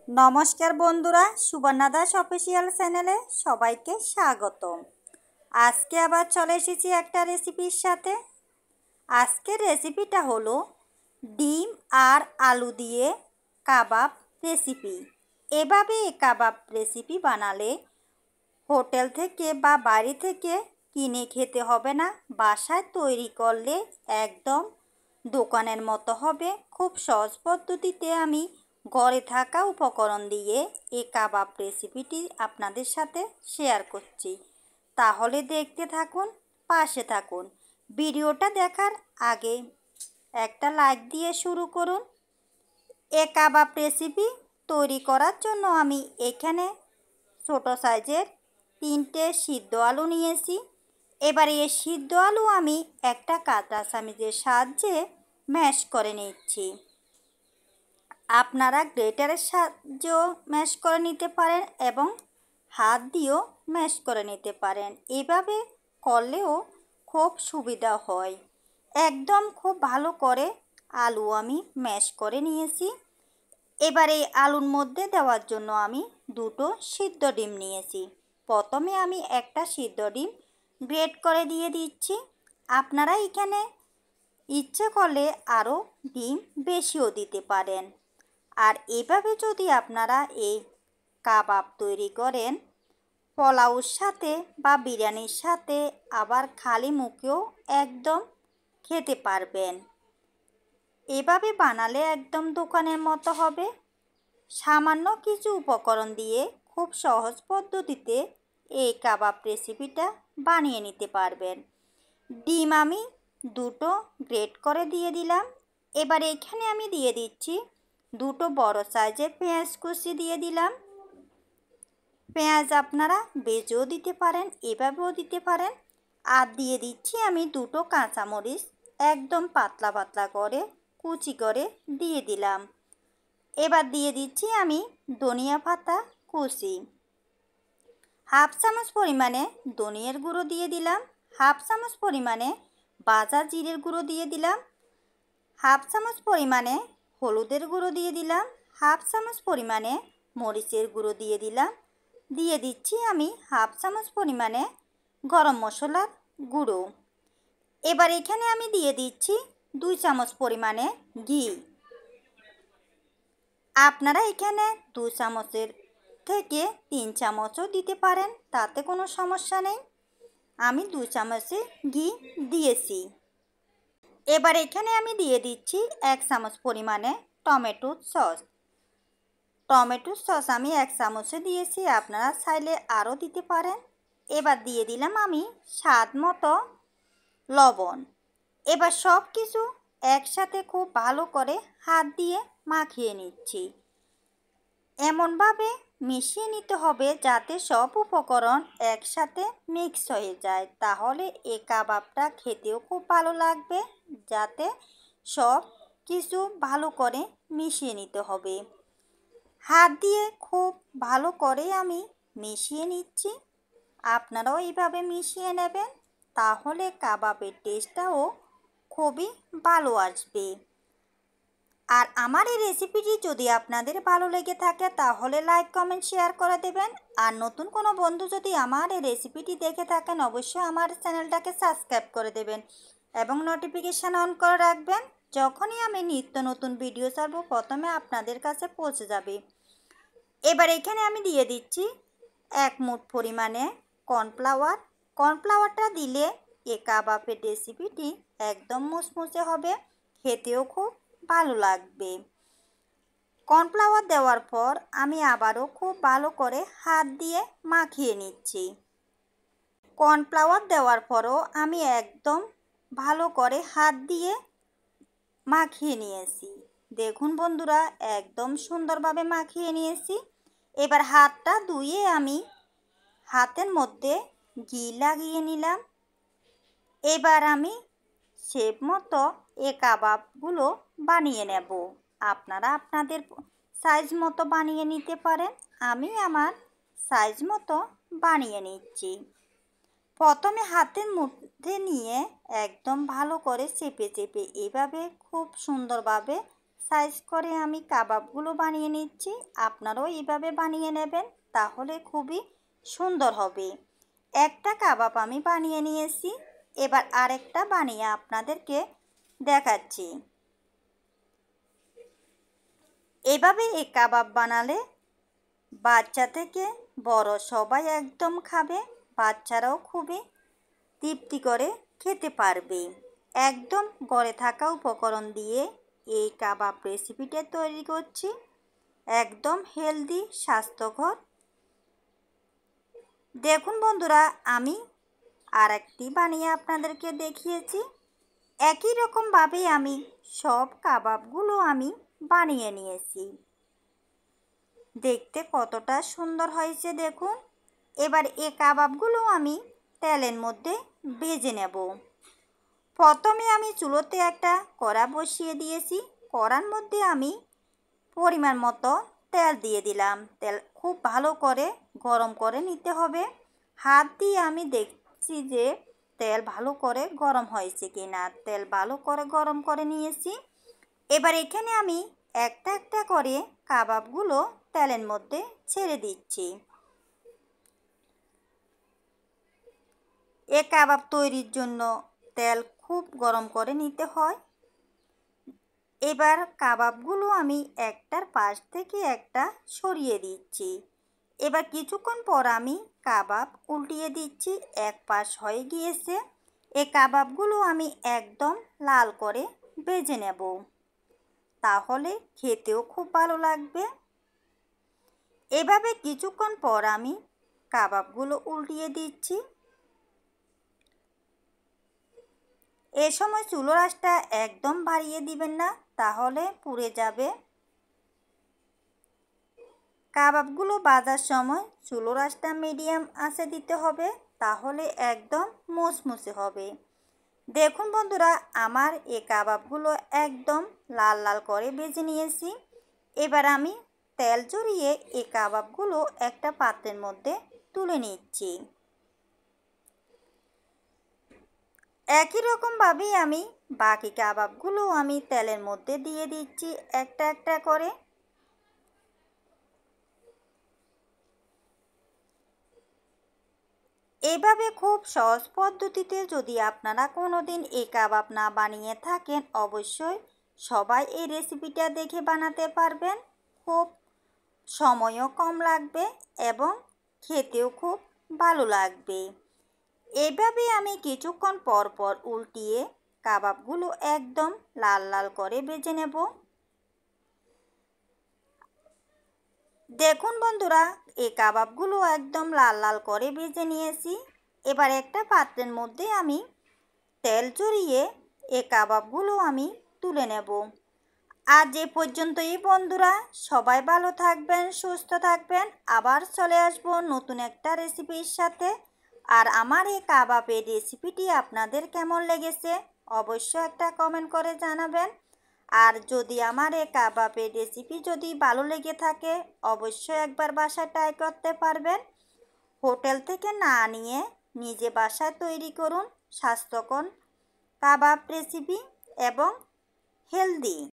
নমস্কার বন্ধুরা, সুবর্ণা দাস অফিসিয়াল চ্যানেলে সবাইকে স্বাগতম। আজকে আবার চলে এসেছি একটা রেসিপির সাথে। আজকের রেসিপিটা হলো ডিম আর আলু দিয়ে কাবাব রেসিপি। এভাবে এই কাবাব রেসিপি বানালে হোটেল থেকে বা বাড়ি থেকে কিনে খেতে হবে না, বাসায় তৈরি করলে একদম দোকানের মতো হবে। খুব সহজ পদ্ধতিতে আমি ঘরে থাকা উপকরণ দিয়ে এই কাবাব রেসিপিটি আপনাদের সাথে শেয়ার করছি। তাহলে দেখতে থাকুন, পাশে থাকুন। ভিডিওটা দেখার আগে একটা লাইক দিয়ে শুরু করুন। এই কাবাব রেসিপি তৈরি করার জন্য আমি এখানে ছোট সাইজের 3টে সিদ্ধ আলু নিয়েছি। এবারে এই সিদ্ধ আলু আমি একটা কাঁচা চামচের সাহায্যে ম্যাশ করে নিচ্ছি। আপনারা গ্রেটারের সাহায্যেও ম্যাশ করে নিতে পারেন এবং হাত দিয়েও ম্যাশ করে নিতে পারেন। এভাবে করলেও খুব সুবিধা হয়। একদম খুব ভালো করে আলু আমি ম্যাশ করে নিয়েছি। এবার এই আলুর মধ্যে দেওয়ার জন্য আমি 2টো সিদ্ধ ডিম নিয়েছি। প্রথমে আমি একটা সিদ্ধ ডিম গ্রেট করে দিয়ে দিচ্ছি। আপনারা এখানে ইচ্ছে করলে আরও ডিম বেশিও দিতে পারেন। আর এভাবে যদি আপনারা এই কাবাব তৈরি করেন পোলাওর সাথে বা বিরিয়ানির সাথে, আবার খালি মুখেও একদম খেতে পারবেন। এভাবে বানালে একদম দোকানের মতো হবে। সামান্য কিছু উপকরণ দিয়ে খুব সহজ পদ্ধতিতে এই কাবাব রেসিপিটা বানিয়ে নিতে পারবেন। ডিম আমি 2টো গ্রেট করে দিয়ে দিলাম। এবার এখানে আমি দিয়ে দিচ্ছি 2টো বড় সাইজের পেঁয়াজ কুচি দিয়ে দিলাম। পেঁয়াজ আপনারা বেজেও দিতে পারেন, এভাবেও দিতে পারেন। আর দিয়ে দিচ্ছি আমি 2টো কাঁচামরিচ একদম পাতলা পাতলা করে কুচি করে দিয়ে দিলাম। এবার দিয়ে দিচ্ছি আমি ধনিয়া পাতা কুচি। হাফ চামচ পরিমাণে ধনিয়ার গুঁড়ো দিয়ে দিলাম। হাফ চামচ পরিমাণে ভাজা জিরের গুঁড়ো দিয়ে দিলাম। হাফ চামচ পরিমাণে হলুদের গুঁড়ো দিয়ে দিলাম। হাফ চামচ পরিমাণে মরিচের গুঁড়ো দিয়ে দিলাম। দিয়ে দিচ্ছি আমি হাফ চামচ পরিমাণে গরম মশলার গুঁড়ো। এবার এখানে আমি দিয়ে দিচ্ছি 2 চামচ পরিমাণে ঘি। আপনারা এখানে 2 চামচের থেকে 3 চামচও দিতে পারেন, তাতে কোনো সমস্যা নেই। আমি 2 চামচে ঘি দিয়েছি। এবার এখানে আমি দিয়ে দিচ্ছি 1 চামচ পরিমাণে টমেটো সস। টমেটো সস আমি 1 চামচে দিয়েছি, আপনারা চাইলে আরও দিতে পারেন। এবার দিয়ে দিলাম আমি স্বাদ মতো লবণ। এবার সব কিছু একসাথে খুব ভালো করে হাত দিয়ে মাখিয়ে নিচ্ছি। এমনভাবে মিশিয়ে নিতে হবে যাতে সব উপকরণ একসাথে মিক্স হয়ে যায়, তাহলে এই কাবাবটা খেতেও খুব ভালো লাগবে। যাতে সব কিছু ভালো করে মিশিয়ে নিতে হবে। হাত দিয়ে খুব ভালো করে আমি মিশিয়ে নিচ্ছি। আপনারাও এইভাবে মিশিয়ে নেবেন, তাহলে কাবাবের টেস্টটাও খুবই ভালো আসবে। আর আমার এই রেসিপিটি যদি আপনাদের ভালো লেগে থাকে তাহলে লাইক কমেন্ট শেয়ার করে দেবেন। আর নতুন কোনো বন্ধু যদি আমার এই রেসিপিটি দেখে থাকেন অবশ্যই আমার চ্যানেলটাকে সাবস্ক্রাইব করে দেবেন এবং নোটিফিকেশান অন করে রাখবেন। যখনই আমি নিত্য নতুন ভিডিও ছাড়বো প্রথমে আপনাদের কাছে পৌঁছে যাবে। এবার এখানে আমি দিয়ে দিচ্ছি 1 মুঠ পরিমাণে কর্নফ্লাওয়ার। কর্নফ্লাওয়ারটা দিলে এই কাবাবের রেসিপিটি একদম মুচমুচে হবে, খেতেও খুব ভালো লাগবে। কর্নফ্লাওয়ার দেওয়ার পর আমি আবারও খুব ভালো করে হাত দিয়ে মাখিয়ে নিচ্ছি। কর্নফ্লাওয়ার দেওয়ার পরও আমি একদম ভালো করে হাত দিয়ে মাখিয়ে নিয়েছি। দেখুন বন্ধুরা, একদম সুন্দরভাবে মাখিয়ে নিয়েছি। এবার হাতটা ধুয়ে আমি হাতের মধ্যে ঘি লাগিয়ে নিলাম। এবার আমি শেপ মতো এই কাবাবগুলো বানিয়ে নেব। আপনারা আপনাদের সাইজ মতো বানিয়ে নিতে পারেন। আমি আমার সাইজ মতো বানিয়ে নিচ্ছি। প্রথমে হাতের মধ্যে নিয়ে একদম ভালো করে চেপে চেপে এভাবে খুব সুন্দরভাবে সাইজ করে আমি কাবাবগুলো বানিয়ে নিচ্ছি। আপনারাও এইভাবে বানিয়ে নেবেন, তাহলে খুবই সুন্দর হবে। একটা কাবাব আমি বানিয়ে নিয়েছি, এবার আরেকটা বানিয়ে আপনাদেরকে দেখাচ্ছি। এভাবে এই কাবাব বানালে বাচ্চা থেকে বড় সবাই একদম খাবে, বাচ্চারাও খুবই তৃপ্তি করে খেতে পারবে। একদম ঘরে থাকা উপকরণ দিয়ে এই কাবাব রেসিপিটা তৈরি করছি, একদম হেলদি, স্বাস্থ্যকর। দেখুন বন্ধুরা, আমি আরেকটি বানিয়ে আপনাদেরকে দেখিয়েছি। একই রকমভাবে আমি সব কাবাবগুলো আমি বানিয়ে নিয়েছি। দেখতে কতটা সুন্দর হয়েছে দেখুন। এবার এই কাবাবগুলো আমি তেলের মধ্যে ভেজে নেব। প্রথমে আমি চুলোতে একটা কড়া বসিয়ে দিয়েছি। কড়ার মধ্যে আমি পরিমাণ মতো তেল দিয়ে দিলাম। তেল খুব ভালো করে গরম করে নিতে হবে। হাত দিয়ে আমি দেখছি যে তেল ভালো করে গরম হয়েছে কিনা। তেল ভালো করে গরম করে নিয়েছি। এবার এখানে আমি একটা একটা করে কাবাবগুলো তেলের মধ্যে ছেড়ে দিচ্ছি। এ কাবাব তৈরির জন্য তেল খুব গরম করে নিতে হয়। এবার কাবাবগুলো আমি একটার পাশ থেকে একটা সরিয়ে দিচ্ছি। এবার কিছুক্ষণ পর আমি কাবাব উল্টিয়ে দিচ্ছি। এক পাশ হয়ে গিয়েছে। এই কাবাবগুলো আমি একদম লাল করে ভেজে নেব, তাহলে খেতেও খুব ভালো লাগবে। এভাবে কিছুক্ষণ পর আমি কাবাবগুলো উল্টিয়ে দিচ্ছি। এ সময় চুলোর আঁচটা একদম বাড়িয়ে দিবেন না, তাহলে পুড়ে যাবে। কাবাবগুলো ভাজার সময় চুলোর আঁচটা মিডিয়াম আঁচে দিতে হবে, তাহলে একদম মুচমুচে হবে। দেখুন বন্ধুরা, আমার এই কাবাবগুলো একদম লাল লাল করে ভেজে নিয়েছি। এবার আমি তেল ঝরিয়ে এই কাবাবগুলো একটা পাত্রের মধ্যে তুলে নিচ্ছি। একই রকমভাবেই আমি বাকি কাবাবগুলো আমি তেলের মধ্যে দিয়ে দিচ্ছি একটা একটা করে। এভাবে খুব সহজ পদ্ধতিতে যদি আপনারা কোনোদিন এই কাবাব না বানিয়ে থাকেন, অবশ্যই সবাই এই রেসিপিটা দেখে বানাতে পারবেন। খুব সময়ও কম লাগবে এবং খেতেও খুব ভালো লাগবে। এভাবে আমি কিছুক্ষণ পর পর উল্টিয়ে কাবাবগুলো একদম লাল লাল করে ভেজে নেব। দেখুন বন্ধুরা, এই কাবাবগুলো একদম লাল লাল করে ভেজে নিয়েছি। এবার একটা পাত্রের মধ্যে আমি তেল ঝরিয়ে এই কাবাবগুলো আমি তুলে নেব। আজ এ পর্যন্তই বন্ধুরা, সবাই ভালো থাকবেন, সুস্থ থাকবেন। আবার চলে আসবো নতুন একটা রেসিপির সাথে। আর আমার এই কাবাবের রেসিপিটি আপনাদের কেমন লেগেছে অবশ্যই একটা কমেন্ট করে জানাবেন। আর যদি আমার এই কাবাবের রেসিপি যদি ভালো লেগে থাকে, অবশ্যই একবার বাসায় ট্রাই করতে পারবেন। হোটেল থেকে না নিয়ে নিজে বাসায় তৈরি করুন স্বাস্থ্যকর কাবাব রেসিপি এবং হেলদি।